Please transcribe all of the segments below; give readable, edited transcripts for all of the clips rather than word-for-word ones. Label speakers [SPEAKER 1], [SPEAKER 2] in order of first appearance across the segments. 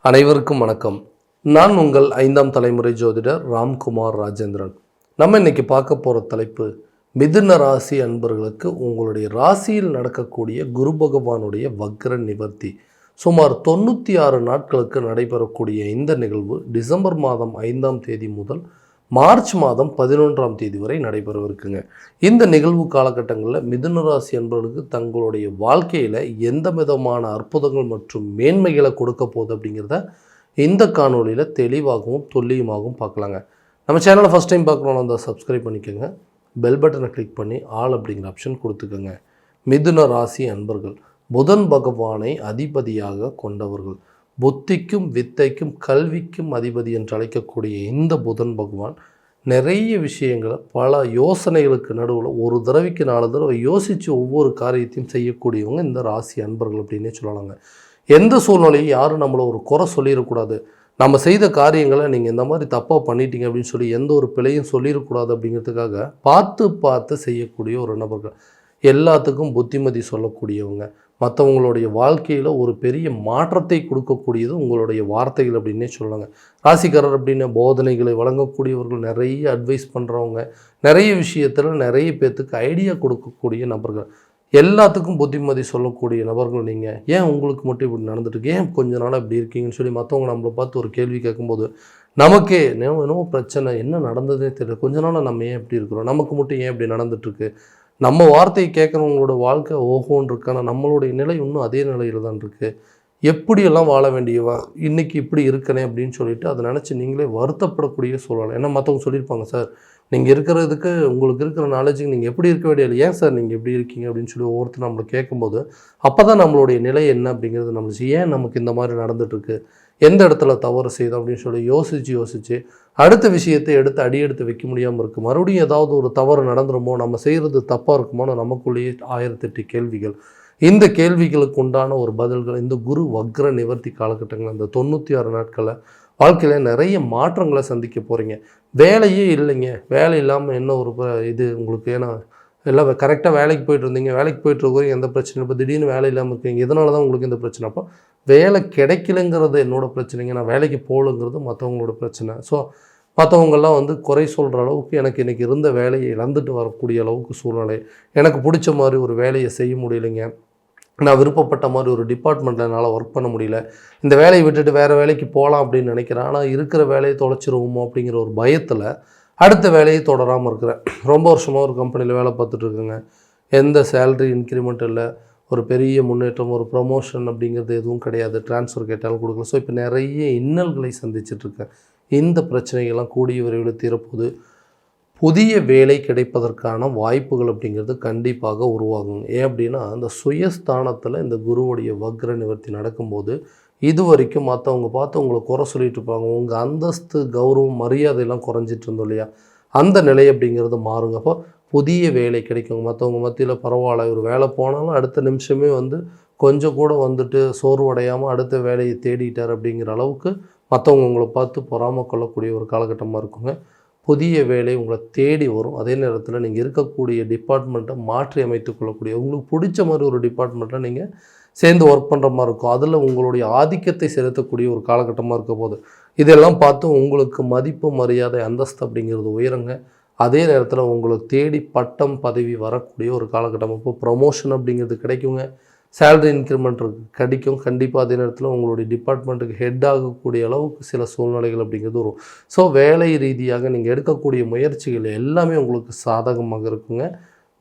[SPEAKER 1] அனைவருக்கும் வணக்கம். நான் உங்கள் 5ஆம் தலைமுறை ஜோதிடர் ராம்குமார் ராஜேந்திரன். நம்ம இன்னைக்கு பார்க்க போகிற தலைப்பு, மிதுன ராசி அன்பர்களுக்கு உங்களுடைய ராசியில் நடக்கக்கூடிய குரு பகவானுடைய வக்ர நிவர்த்தி. சுமார் 96 நாட்களுக்கு நடைபெறக்கூடிய இந்த நிகழ்வு டிசம்பர் மாதம் 5ஆம் தேதி முதல் மார்ச் மாதம் 11ஆம் தேதி வரை நடைபெறவிருக்குங்க. இந்த நிகழ்வு காலகட்டங்களில் மிதுன ராசி அன்பர்களுக்கு தங்களுடைய வாழ்க்கையில் எந்த விதமான அற்புதங்கள் மற்றும் மேன்மைகளை கொடுக்க போகுது அப்படிங்கிறத இந்த காணொலியில் தெளிவாகவும் துல்லியமாகவும் பார்க்கலாங்க. நம்ம சேனலை ஃபஸ்ட் டைம் பார்க்கணும்னா அந்த சப்ஸ்கிரைப் பண்ணிக்கோங்க, பெல் பட்டனை கிளிக் பண்ணி ஆல் அப்படிங்கிற ஆப்ஷன் கொடுத்துக்கோங்க. மிதுன ராசி அன்பர்கள் புதன் பகவானை அதிபதியாக கொண்டவர்கள். புத்திக்கும் வித்தைக்கும் கல்விக்கும் அதிபதி என்று அழைக்கக்கூடிய இந்த புதன் பகவான் நிறைய விஷயங்களை பல யோசனைகளுக்கு நடுவில் ஒரு தடவைக்கு 4 தடவை யோசித்து ஒவ்வொரு காரியத்தையும் செய்யக்கூடியவங்க இந்த ராசி அன்பர்கள் அப்படின்னே சொல்லலாங்க. எந்த சூழ்நிலையும் யாரும் நம்மளை ஒரு குறை சொல்லிடக்கூடாது, நம்ம செய்த காரியங்களை நீங்கள் இந்த மாதிரி தப்பாக பண்ணிட்டீங்க அப்படின்னு சொல்லி எந்த ஒரு பிழையும் சொல்லிடக்கூடாது அப்படிங்கிறதுக்காக பார்த்து செய்யக்கூடிய ஒரு நபர்கள். எல்லாத்துக்கும் புத்திமதி சொல்லக்கூடியவங்க, மற்றவங்களுடைய வாழ்க்கையில் ஒரு பெரிய மாற்றத்தை கொடுக்கக்கூடியது உங்களுடைய வார்த்தைகள் அப்படின்னே சொல்லலாங்க. ராசிக்காரர் அப்படின்னு போதனைகளை வழங்கக்கூடியவர்கள், நிறைய அட்வைஸ் பண்ணுறவங்க, நிறைய விஷயத்தில் நிறைய பேர்த்துக்கு ஐடியா கொடுக்கக்கூடிய நபர்கள், எல்லாத்துக்கும் புத்திமதி சொல்லக்கூடிய நபர்கள். நீங்கள் ஏன் உங்களுக்கு மட்டும் இப்படி நடந்துட்டு, ஏன் கொஞ்ச நாளாக இப்படி இருக்கீங்கன்னு சொல்லி மற்றவங்க நம்மளை பார்த்து ஒரு கேள்வி கேட்கும்போது நமக்கே என்னவோ பிரச்சனை, என்ன நடந்ததே தெரியல, கொஞ்ச நாளாக நம்ம ஏன் இப்படி இருக்கிறோம், நமக்கு மட்டும் ஏன் இப்படி நடந்துட்டுருக்கு, நம்ம வார்த்தையை கேட்குறவங்களோட வாழ்க்கை ஓஹோன்னு இருக்கு, ஆனால் நம்மளுடைய நிலை இன்னும் அதே நிலையில் தான் இருக்குது, எப்படியெல்லாம் வாழ வேண்டியவா இன்றைக்கி இப்படி இருக்கனே அப்படின்னு சொல்லிட்டு அதை நினச்சி நீங்களே வருத்தப்படக்கூடிய சூழல். ஏன்னா மற்றவங்க சொல்லியிருப்பாங்க, சார் நீங்கள் இருக்கிறதுக்கு உங்களுக்கு இருக்கிற நாலேஜுக்கு நீங்கள் எப்படி இருக்க வேண்டியது, ஏன் சார் நீங்கள் எப்படி இருக்கீங்க அப்படின்னு சொல்லி ஒவ்வொருத்தர் நம்மளை கேட்கும்போது அப்போ தான் நம்மளுடைய நிலை என்ன அப்படிங்கிறது நம்மளுக்கு, ஏன் நமக்கு இந்த மாதிரி நடந்துகிட்ருக்கு, எந்த இடத்துல தவறு செய்தோம் அப்படின்னு சொல்லி யோசித்து அடுத்த விஷயத்தை எடுத்து வைக்க முடியாமல் இருக்குது. மறுபடியும் ஏதாவது ஒரு தவறு நடந்துருமோ, நம்ம செய்கிறது தப்பாக இருக்குமோன்னு நமக்குள்ளேயே 1008 கேள்விகள். இந்த கேள்விகளுக்கு உண்டான ஒரு பதில்கள் இந்த குரு வக்ர நிவர்த்தி காலகட்டங்கள், அந்த 96 நாட்களில் வாழ்க்கையில் நிறைய மாற்றங்களை சந்திக்க போகிறீங்க. வேலையே இல்லைங்க, வேலை இல்லாமல் என்ன ஒரு இது உங்களுக்கு, ஏன்னா எல்லாம் கரெக்டாக வேலைக்கு போய்ட்டு இருந்தீங்க, வேலைக்கு போய்ட்டு இருக்கிறவங்க எந்த பிரச்சனையும், இப்போ திடீர்னு வேலை இல்லாமல் இருக்கீங்க, இதனால தான் உங்களுக்கு இந்த பிரச்சனை. அப்போ வேலை கிடைக்கலங்கிறது என்னோடய பிரச்சனைங்க, நான் வேலைக்கு போகலங்கிறது மற்றவங்களோட பிரச்சனை. ஸோ மற்றவங்கெல்லாம் குறை சொல்கிற அளவுக்கு எனக்கு இன்றைக்கி இருந்த வேலையை இழந்துட்டு வரக்கூடிய அளவுக்கு சூழ்நிலை, எனக்கு பிடிச்ச மாதிரி ஒரு வேலையை செய்ய முடியலைங்க, நான் விருப்பப்பட்ட மாதிரி ஒரு டிபார்ட்மெண்ட்டில் என்னால் ஒர்க் பண்ண முடியல, இந்த வேலையை விட்டுட்டு வேறு வேலைக்கு போகலாம் அப்படின்னு நினைக்கிறேன், ஆனால் இருக்கிற வேலையை தொலைச்சிருவோமோ அப்படிங்கிற ஒரு பயத்தில் அடுத்த வேலையை தொடராமல் இருக்கிறேன். ரொம்ப வருஷமாக ஒரு கம்பெனியில் வேலை பார்த்துட்ருக்குங்க, எந்த சேலரி இன்க்ரிமெண்ட் இல்லை, ஒரு பெரிய முன்னேற்றம், ஒரு ப்ரமோஷன் அப்படிங்கிறது எதுவும் கிடையாது, ட்ரான்ஸ்ஃபர் கேட்டாலும் கொடுக்கல. ஸோ இப்போ நிறைய இன்னல்களை சந்திச்சிட்ருக்கேன். இந்த பிரச்சனைகள்லாம் கூடிய விரைவில் தீரப்போது. புதிய வேலை கிடைப்பதற்கான வாய்ப்புகள் அப்படிங்கிறது கண்டிப்பாக உருவாகுங்க. ஏன் அப்படின்னா, அந்த சுயஸ்தானத்தில் இந்த குருவுடைய வக்ர நிவர்த்தி நடக்கும்போது இது வரைக்கும் மற்றவங்க பார்த்து உங்களை குறை சொல்லிட்டு இருப்பாங்க, உங்கள் அந்தஸ்து, கௌரவம், மரியாதையெல்லாம் குறைஞ்சிட்டு இருந்தோம் இல்லையா, அந்த நிலை அப்படிங்கிறது மாறுங்க. அப்போ புதிய வேலை கிடைக்குங்க. மற்றவங்க மத்தியில் பரவாயில்ல, ஒரு வேலை போனாலும் அடுத்த நிமிஷமே கொஞ்சம் கூட சோர்வடையாமல் அடுத்த வேலையை தேடிட்டார் அப்படிங்கிற அளவுக்கு மற்றவங்க உங்களை பார்த்து பொறாமல் கொள்ளக்கூடிய ஒரு காலகட்டமாக இருக்குங்க. புதிய வேலை உங்களை தேடி வரும். அதே நேரத்தில் நீங்கள் இருக்கக்கூடிய டிபார்ட்மெண்ட்டை மாற்றி அமைத்து கொள்ளக்கூடிய, உங்களுக்கு பிடிச்ச மாதிரி ஒரு டிபார்ட்மெண்ட்டில் நீங்கள் சேர்ந்து ஒர்க் பண்ணுற மாதிரி இருக்கும், அதில் உங்களுடைய ஆதிக்கத்தை செலுத்தக்கூடிய ஒரு காலகட்டமாக இருக்க போது. இதெல்லாம் பார்த்து உங்களுக்கு மதிப்பு, மரியாதை, அந்தஸ்து அப்படிங்கிறது உயருங்க. அதே நேரத்தில் உங்களுக்கு தேடி பட்டம், பதவி வரக்கூடிய ஒரு காலகட்டம். இப்போ ப்ரமோஷன் அப்படிங்கிறது கிடைக்குங்க, சேலரி இன்க்ரிமெண்ட் கிடைக்கும் கண்டிப்பாக. அதே நேரத்தில் உங்களுடைய டிபார்ட்மெண்ட்டுக்கு ஹெட் ஆகக்கூடிய அளவுக்கு சில சூழ்நிலைகள் அப்படிங்கிறது வரும். ஸோ வேலை ரீதியாக நீங்கள் எடுக்கக்கூடிய முயற்சிகள் எல்லாமே உங்களுக்கு சாதகமாக இருக்குங்க.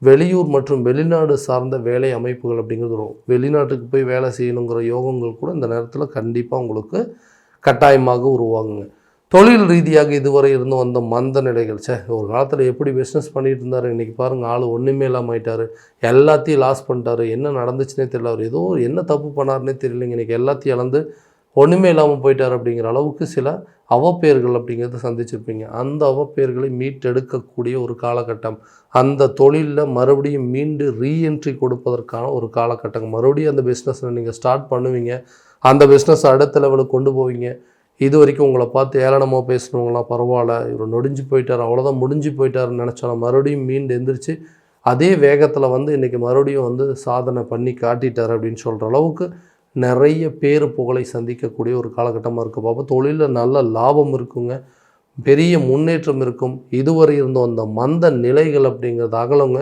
[SPEAKER 1] வெளியூர் மற்றும் வெளிநாடு சார்ந்த வேலை அமைப்புகள் அப்படிங்கிறது வரும். வெளிநாட்டுக்கு போய் வேலை செய்யணுங்கிற யோகங்கள் கூட இந்த நேரத்தில் கண்டிப்பாக உங்களுக்கு கட்டாயமாக உருவாகுங்க. தொழில் ரீதியாக இதுவரை இருந்து வந்த மந்த நிலைகள், ஒரு காலத்தில் எப்படி பிஸ்னஸ் பண்ணிகிட்டு இருந்தார், இன்றைக்கி பாருங்கள் ஆள் ஒன்றுமே இல்லாமல் ஆயிட்டார், எல்லாத்தையும் லாஸ் பண்ணிட்டார், என்ன நடந்துச்சுன்னே தெரியல, அவர் ஏதோ என்ன தப்பு பண்ணார்னே தெரியலைங்க, இன்றைக்கி எல்லாத்தையும் இழந்து ஒன்றுமே இல்லாமல் போயிட்டார் அப்படிங்கிற அளவுக்கு சில அவப்பெயர்கள் அப்படிங்கிறத சந்திச்சிருப்பீங்க. அந்த அவப்பெயர்களை மீட்டெடுக்கக்கூடிய ஒரு காலகட்டம், அந்த தொழிலில் மறுபடியும் மீண்டு ரீஎன்ட்ரி கொடுப்பதற்கான ஒரு காலகட்டம். மறுபடியும் அந்த பிஸ்னஸில் நீங்கள் ஸ்டார்ட் பண்ணுவீங்க, அந்த பிஸ்னஸ் அடுத்த லெவலுக்கு கொண்டு போவீங்க. இது வரைக்கும் உங்களை பார்த்து ஏளனமாக பேசுனவங்களாம் பரவாயில்ல, இவர் நொடிஞ்சு போயிட்டார், அவ்வளோதான் முடிஞ்சு போயிட்டாருன்னு நினச்சாலும் மறுபடியும் மீண்டு எந்திரிச்சு அதே வேகத்தில் இன்றைக்கி மறுபடியும் சாதனை பண்ணி காட்டிட்டார் அப்படின்னு சொல்கிற அளவுக்கு நிறைய பேர் புகழை சந்திக்கக்கூடிய ஒரு காலகட்டமாக இருக்குது பாப்பா. தொழிலில் நல்ல லாபம் இருக்குங்க, பெரிய முன்னேற்றம் இருக்கும். இதுவரை இருந்த அந்த மந்த நிலைகள் அப்படிங்கிறது அகலங்க.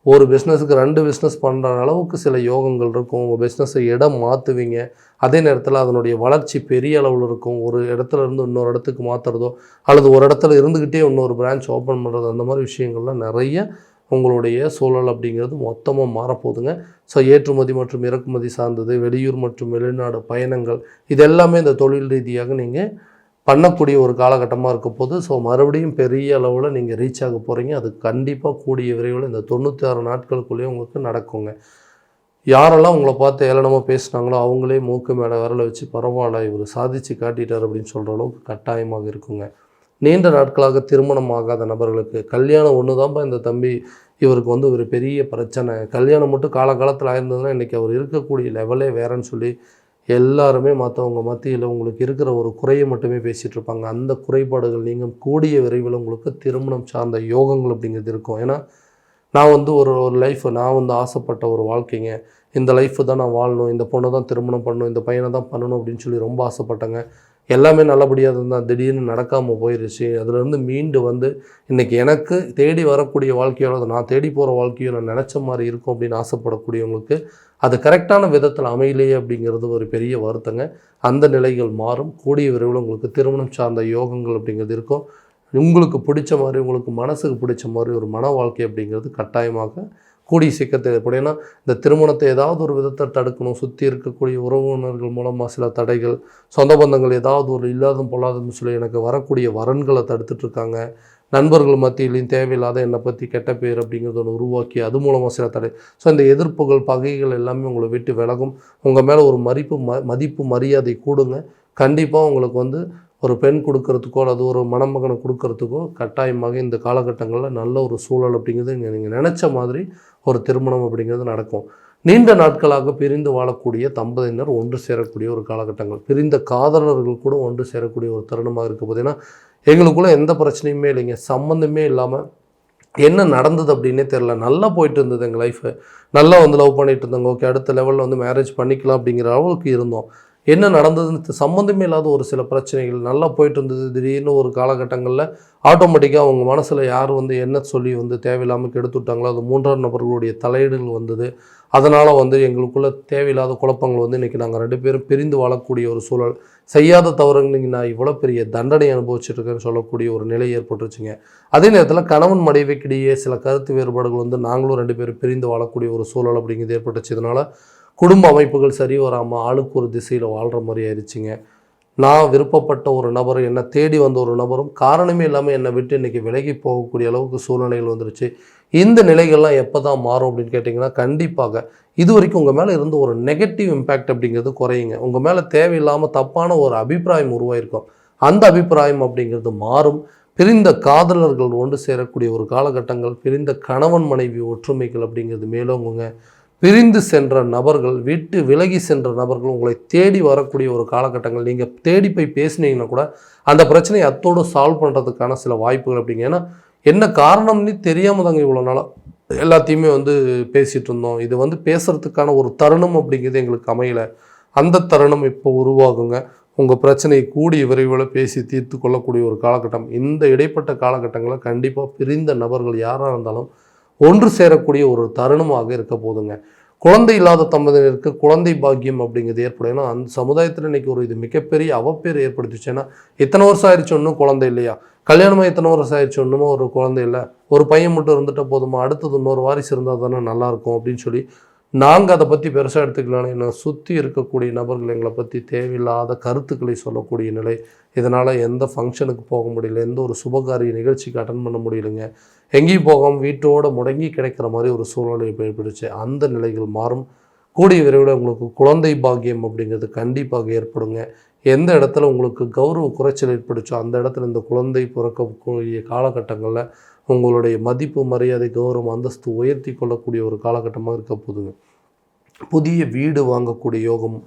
[SPEAKER 1] ஒரு பிஸ்னஸுக்கு 2 பிஸ்னஸ் பண்ணுற அளவுக்கு சில யோகங்கள் இருக்கும். உங்கள் பிஸ்னஸை இடம் மாற்றுவீங்க. அதே நேரத்தில் அதனுடைய வளர்ச்சி பெரிய அளவில் இருக்கும். ஒரு இடத்துல இருந்து இன்னொரு இடத்துக்கு மாற்றுறதோ அல்லது ஒரு இடத்துல இருந்துக்கிட்டே இன்னொரு பிரான்ச் ஓப்பன் பண்ணுறது, அந்த மாதிரி விஷயங்கள்லாம் நிறைய உங்களுடைய சூழல் அப்படிங்கிறது மொத்தமாக மாறப்போகுதுங்க. ஸோ ஏற்றுமதி மற்றும் இறக்குமதி சார்ந்தது, வெளியூர் மற்றும் வெளிநாடு பயணங்கள், இது எல்லாமே இந்த தொழில் ரீதியாக நீங்கள் பண்ணக்கூடிய ஒரு காலகட்டமாக இருக்க போது. ஸோ மறுபடியும் பெரிய அளவில் நீங்கள் ரீச் ஆக போகிறீங்க. அது கண்டிப்பாக கூடிய விரைவில் இந்த 96 நாட்களுக்குள்ளேயே உங்களுக்கு நடக்குங்க. யாரெல்லாம் உங்களை பார்த்து ஏளனமாக பேசுனாங்களோ அவங்களே மூக்கு மேலே விரலை வச்சு பரவாயில்ல இவர் சாதித்து காட்டிட்டார் அப்படின்னு சொல்கிற அளவுக்கு கட்டாயமாக இருக்குங்க. நீண்ட நாட்களாக திருமணம் ஆகாத நபர்களுக்கு கல்யாணம் ஒன்று தான்ப்பா இந்த தம்பி, இவருக்கு வந்து ஒரு பெரிய பிரச்சனை, கல்யாணம் மட்டும் காலகாலத்தில் ஆயிருந்ததுன்னா இன்றைக்கி அவர் இருக்கக்கூடிய லெவலே வேறன்னு சொல்லி எல்லாருமே மற்றவங்க மத்தியில் உங்களுக்கு இருக்கிற ஒரு குறையை மட்டுமே பேசிகிட்டு இருப்பாங்க. அந்த குறைபாடுகள் நீங்கள் கூடிய விரைவில் உங்களுக்கு திருமணம் சார்ந்த யோகங்கள் அப்படிங்கிறது இருக்கும். ஏன்னா நான் வந்து ஒரு லைஃப் நான் வந்து ஆசைப்பட்ட ஒரு வாழ்க்கைங்க, இந்த லைஃப்பு தான் நான் வாழணும், இந்த பொண்ணை தான் திருமணம் பண்ணணும், இந்த பையனை தான் பண்ணணும் அப்படின்னு சொல்லி ரொம்ப ஆசைப்பட்டேங்க. எல்லாமே நல்லபடியாக இருந்தால் திடீர்னு நடக்காமல் போயிடுச்சு. அதிலேருந்து மீண்டு வந்து இன்றைக்கி எனக்கு தேடி வரக்கூடிய வாழ்க்கையோட நான் தேடி போகிற வாழ்க்கையோ நான் நினச்ச மாதிரி இருக்கும் அப்படின்னு ஆசைப்படக்கூடியவங்களுக்கு அது கரெக்டான விதத்தில் அமையலையே அப்படிங்கிறது ஒரு பெரிய வருத்தங்க. அந்த நிலைகள் மாறும். கூடிய விரைவில் உங்களுக்கு திருமணம் சார்ந்த யோகங்கள் அப்படிங்கிறது இருக்கும். உங்களுக்கு பிடிச்ச மாதிரி, உங்களுக்கு மனசுக்கு பிடிச்ச மாதிரி ஒரு மன வாழ்க்கை அப்படிங்கிறது கட்டாயமாக கூடிய சீக்கிரத்தை ஏற்படும். ஏன்னா இந்த திருமணத்தை ஏதாவது ஒரு விதத்தை தடுக்கணும், சுற்றி இருக்கக்கூடிய உறவினர்கள் மூலமாக சில தடைகள், சொந்த பந்தங்கள் ஏதாவது ஒரு இல்லாதும் பொல்லாதுன்னு சொல்லி எனக்கு வரக்கூடிய வரன்களை தடுத்துட்ருக்காங்க. நண்பர்கள் மத்தியிலையும் தேவையில்லாத என்னை பற்றி கெட்ட பேர் அப்படிங்கிறத ஒன்று உருவாக்கி அது மூலமாக சில தடை. ஸோ இந்த எதிர்ப்புகள், பகைகள் எல்லாமே உங்களை விட்டு விலகும். உங்கள் மேலே ஒரு மதிப்பு மரியாதை கூடுங்க. கண்டிப்பாக உங்களுக்கு வந்து ஒரு பெண் கொடுக்கறதுக்கோ அல்லது ஒரு மணமகனை கொடுக்கறதுக்கோ கட்டாயமாக இந்த காலகட்டங்களில் நல்ல ஒரு சூழல் அப்படிங்கிறது நீங்கள் நினச்ச மாதிரி ஒரு திருமணம் அப்படிங்கிறது நடக்கும். நீண்ட நாட்களாக பிரிந்து வாழக்கூடிய தம்பதியினர் ஒன்று சேரக்கூடிய ஒரு காலகட்டங்கள், பிரிந்த காதலர்கள் கூட ஒன்று சேரக்கூடிய ஒரு தருணமாக இருக்குது. பார்த்தீங்கன்னா எங்களுக்குள்ளே எந்த பிரச்சனையுமே இல்லைங்க, சம்மந்தமே இல்லாமல் என்ன நடந்தது அப்படின்னே தெரில. நல்லா போயிட்டு இருந்தது எங்கள் லைஃபு, நல்லா வந்து லவ் பண்ணிகிட்டு இருந்தாங்க. ஓகே, அடுத்த லெவலில் வந்து மேரேஜ் பண்ணிக்கலாம் அப்படிங்கிற அளவுக்கு இருந்தோம். என்ன நடந்ததுன்னு சம்மந்தமே இல்லாத ஒரு சில பிரச்சனைகள் நல்லா போயிட்டு இருந்தது. திடீர்னு ஒரு காலகட்டங்களில் ஆட்டோமேட்டிக்காக அவங்க மனசில் யார் வந்து என்ன சொல்லி வந்து தேவையில்லாமல் கெடுத்து விட்டாங்களோ அது 3ஆம் நபர்களுடைய தலையீடுகள் வந்தது. அதனால் வந்து எங்களுக்குள்ளே தேவையில்லாத குழப்பங்கள் வந்து இன்றைக்கி நாங்கள் 2 பேரும் பிரிந்து வாழக்கூடிய ஒரு சூழல். செய்யாத தவறுங்க நான் இவ்வளோ பெரிய தண்டனை அனுபவிச்சுருக்கேன்னு சொல்லக்கூடிய ஒரு நிலை ஏற்பட்டுருச்சுங்க. அதே நேரத்தில் கணவன் மனைவிக்கிடையே சில கருத்து வேறுபாடுகள் வந்து நாங்களும் 2 பேரும் பிரிந்து வாழக்கூடிய ஒரு சூழல் அப்படிங்கிறது ஏற்பட்டுச்சு. இதனால் குடும்ப அமைப்புகள் சரி வராமல் ஆளுக்கு ஒரு திசையில் வாழ்கிற மாதிரி ஆயிடுச்சுங்க. நான் விருப்பப்பட்ட ஒரு நபர், என்னை தேடி வந்த ஒரு நபரும் காரணமே இல்லாமல் என்னை விட்டு இன்றைக்கி விலகி போகக்கூடிய அளவுக்கு சூழ்நிலைகள் வந்துருச்சு. இந்த நிலைகள்லாம் எப்போ தான் மாறும் அப்படின்னு கேட்டிங்கன்னா, கண்டிப்பாக இது வரைக்கும் உங்கள் மேலே இருந்த ஒரு நெகட்டிவ் இம்பேக்ட் அப்படிங்கிறது குறையுங்க. உங்கள் மேலே தேவையில்லாமல் தப்பான ஒரு அபிப்பிராயம் உருவாயிருக்கும். அந்த அபிப்பிராயம் அப்படிங்கிறது மாறும். பிரிந்த காதலர்கள் ஒன்று சேரக்கூடிய ஒரு காலகட்டங்கள், பிரிந்த கணவன் மனைவி ஒற்றுமைகள் அப்படிங்கிறது மேலோங்குங்க. பிரிந்து சென்ற நபர்கள், விட்டு விலகி சென்ற நபர்கள் உங்களை தேடி வரக்கூடிய ஒரு காலகட்டங்கள். நீங்கள் தேடி போய் பேசுனீங்கன்னா கூட அந்த பிரச்சனையை அத்தோடு சால்வ் பண்ணுறதுக்கான சில வாய்ப்புகள் அப்படிங்க. ஏன்னா என்ன காரணம்னு தெரியாமல் தாங்க இவ்வளோ நாளாக எல்லாத்தையுமே வந்து பேசிகிட்டு இருந்தோம். இது வந்து பேசுகிறதுக்கான ஒரு தருணம் அப்படிங்கிறது எங்களுக்கு அமையலை. அந்த தருணம் இப்போ உருவாகுங்க. உங்கள் பிரச்சனையை கூடிய விரைவில் பேசி தீர்த்து கொள்ளக்கூடிய ஒரு காலகட்டம். இந்த இடைப்பட்ட காலகட்டங்களில் கண்டிப்பாக பிரிந்த நபர்கள் யாராக இருந்தாலும் ஒன்று சேரக்கூடிய ஒரு தருணமாக இருக்க போதுங்க. குழந்தை இல்லாத தம்பதியினருக்கு குழந்தை பாக்கியம் அப்படிங்கிறது ஏற்படும். ஏன்னா அந்த சமுதாயத்தில் இன்றைக்கி ஒரு இது மிகப்பெரிய அவப்பேர் ஏற்படுத்திச்சு. ஏன்னா இத்தனை வருஷம் ஆயிடுச்சு ஒன்றும் குழந்தை இல்லையா, கல்யாணமாக இத்தனை வருஷம் ஆயிடுச்சு ஒன்றுமோ ஒரு குழந்தை இல்லை, ஒரு பையன் மட்டும் இருந்துட்டால் போதுமா, அடுத்தது இன்னொரு வாரிசு இருந்தால் தானே நல்லாயிருக்கும் அப்படின்னு சொல்லி நாங்கள் அதை பற்றி பெருசாக எடுத்துக்கலான்னு என்னை சுற்றி இருக்கக்கூடிய நபர்கள் எங்களை பற்றி தேவையில்லாத கருத்துக்களை சொல்லக்கூடிய நிலை. இதனால் எந்த ஃபங்க்ஷனுக்கு போக முடியல, எந்த ஒரு சுபகாரிய நிகழ்ச்சிக்கு அட்டன் பண்ண முடியலைங்க. எங்கேயும் போகாமல் வீட்டோடு முடங்கி கிடைக்கிற மாதிரி ஒரு சூழ்நிலை ஏற்பட்டுச்சு. அந்த நிலைகள் மாறும். கூடிய விரைவில் உங்களுக்கு குழந்தை பாக்கியம் அப்படிங்கிறது கண்டிப்பாக ஏற்படுங்க. எந்த இடத்துல உங்களுக்கு கௌரவ குறைச்சல் ஏற்படுச்சோ அந்த இடத்துல இந்த குழந்தை பிறக்கக்கூடிய காலகட்டங்களில் உங்களுடைய மதிப்பு, மரியாதை, கௌரவம், அந்தஸ்து உயர்த்தி கொள்ளக்கூடிய ஒரு காலகட்டமாக இருக்க போதுங்க. புதிய வீடு வாங்கக்கூடிய யோகம்,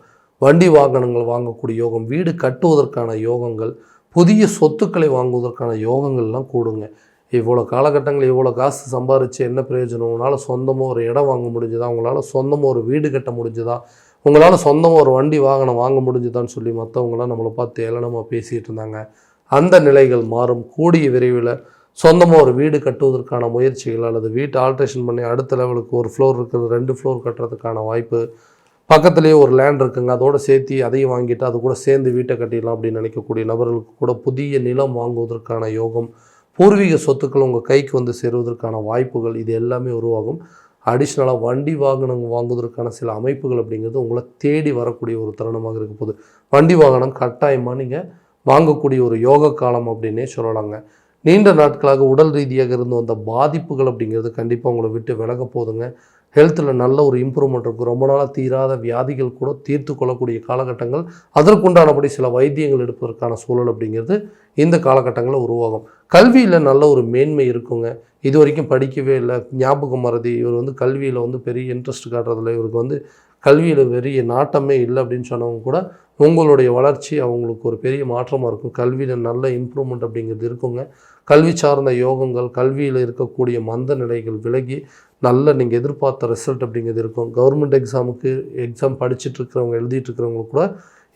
[SPEAKER 1] வண்டி வாகனங்கள் வாங்கக்கூடிய யோகம், வீடு கட்டுவதற்கான யோகங்கள், புதிய சொத்துக்களை வாங்குவதற்கான யோகங்கள்லாம் கூடுங்க. இவ்வளோ காலகட்டங்கள் இவ்வளோ காசு சம்பாரித்து என்ன பிரயோஜனம்? உங்களால் சொந்தமாக ஒரு இடம் வாங்க முடிஞ்சுதா? உங்களால் சொந்தமாக ஒரு வீடு கட்ட முடிஞ்சுதா? உங்களால் சொந்தமாக ஒரு வண்டி வாகனம் வாங்க முடிஞ்சுதான்னு சொல்லி மற்றவங்களாம் நம்மளை பார்த்து ஏளனமாக பேசிகிட்டு இருந்தாங்க. அந்த நிலைகள் மாறும். கூடிய விரைவில் சொந்தமாக ஒரு வீடு கட்டுவதற்கான முயற்சிகள் அல்லது வீட்டை ஆல்ட்ரேஷன் பண்ணி அடுத்த லெவலுக்கு ஒரு ஃப்ளோர் இருக்கிறது 2 ஃப்ளோர் கட்டுறதுக்கான வாய்ப்பு, பக்கத்துலேயே ஒரு லேண்ட் இருக்குங்க, அதோடு சேர்த்து அதையும் வாங்கிட்டு அது கூட சேர்ந்து வீட்டை கட்டிடலாம் அப்படின்னு நினைக்கக்கூடிய நபர்களுக்கு கூட புதிய நிலம் வாங்குவதற்கான யோகம், பூர்வீக சொத்துக்கள் உங்கள் கைக்கு வந்து சேருவதற்கான வாய்ப்புகள், இது எல்லாமே உருவாகும். அடிஷ்னலாக வண்டி வாகனம் வாங்குவதற்கான சில அமைப்புகள் அப்படிங்கிறது உங்களை தேடி வரக்கூடிய ஒரு தருணமாக இருக்க போகுது. வண்டி வாகனம் கட்டாயமாக நீங்கள் வாங்கக்கூடிய ஒரு யோக காலம் அப்படின்னே சொல்லலாங்க. நீண்ட நாட்களாக உடல் ரீதியாக இருந்து வந்த பாதிப்புகள் அப்படிங்கிறது கண்டிப்பாக உங்களை விட்டு விலக போதுங்க. ஹெல்த்தில் நல்ல ஒரு இம்ப்ரூவ்மெண்ட் இருக்கும். ரொம்ப நாளாக தீராத வியாதிகள் கூட தீர்த்து கொள்ளக்கூடிய காலகட்டங்கள், அதற்குண்டானபடி சில வைத்தியங்கள் எடுப்பதற்கான சூழல் அப்படிங்கிறது இந்த காலகட்டங்களில் உருவாகும். கல்வியில் நல்ல ஒரு மேன்மை இருக்குங்க. இது வரைக்கும் படிக்கவே இல்லை, ஞாபகம் மறதி, இவர் வந்து கல்வியில் வந்து பெரிய இன்ட்ரெஸ்ட் காட்டுறதில்ல, இவருக்கு வந்து கல்வியில் பெரிய நாட்டமே இல்லை அப்படின்னு சொன்னவங்க கூட உங்களுடைய வளர்ச்சி அவங்களுக்கு ஒரு பெரிய மாற்றமாக இருக்கும். கல்வியில் நல்ல இம்ப்ரூவ்மெண்ட் அப்படிங்கிறது இருக்குங்க. கல்வி சார்ந்த யோகங்கள், கல்வியில் இருக்கக்கூடிய மந்த நிலைகள் விலகி நல்ல நீங்கள் எதிர்பார்த்த ரிசல்ட் அப்படிங்கிறது இருக்கும். கவர்மெண்ட் எக்ஸாம் படிச்சுட்ருக்கிறவங்க, எழுதிட்டுருக்கிறவங்க கூட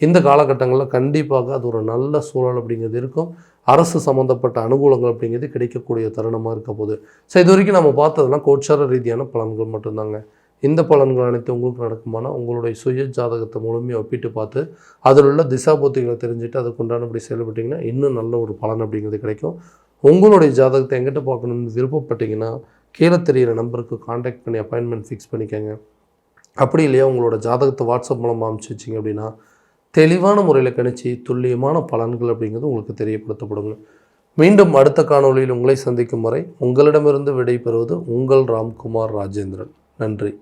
[SPEAKER 1] இந்த காலகட்டங்களில் கண்டிப்பாக அது ஒரு நல்ல சூழல் அப்படிங்கிறது இருக்கும். அரசு சம்மந்தப்பட்ட அனுகூலங்கள் அப்படிங்கிறது கிடைக்கக்கூடிய தருணமாக இருக்க போகுது. ஸோ இது வரைக்கும் நம்ம பார்த்ததுலாம் கோச்சார ரீதியான பலன்கள் மட்டும்தாங்க. இந்த பலன்கள் அனைத்து உங்களுக்கு நடக்குமானா உங்களுடைய சுய ஜாதகத்தை முழுமையாக ஒப்பிட்டு பார்த்து அதில் உள்ள திசாபுத்திகளை தெரிஞ்சுட்டு அதுக்குண்டானபடி செயல்பட்டிங்கன்னா இன்னும் நல்ல ஒரு பலன் அப்படிங்கிறது கிடைக்கும். உங்களுடைய ஜாதகத்தை எங்கிட்ட பார்க்கணுன்னு விருப்பப்பட்டீங்கன்னா கீழே தெரிகிற நம்பருக்கு காண்டாக்ட் பண்ணி அப்பாயின்மெண்ட் ஃபிக்ஸ் பண்ணிக்கோங்க. அப்படி இல்லையா உங்களோட ஜாதகத்தை வாட்ஸ்அப் மூலமாக அனுப்பிச்சி வச்சிங்க அப்படின்னா தெளிவான முறையில் கணிச்சு துல்லியமான பலன்கள் அப்படிங்கிறது உங்களுக்கு தெரியப்படுத்தப்படுங்க. மீண்டும் அடுத்த காணொளியில் உங்களை சந்திக்கும் வரை உங்களிடமிருந்து விடை பெறுவது உங்கள் ராம்குமார் ராஜேந்திரன். நன்றி.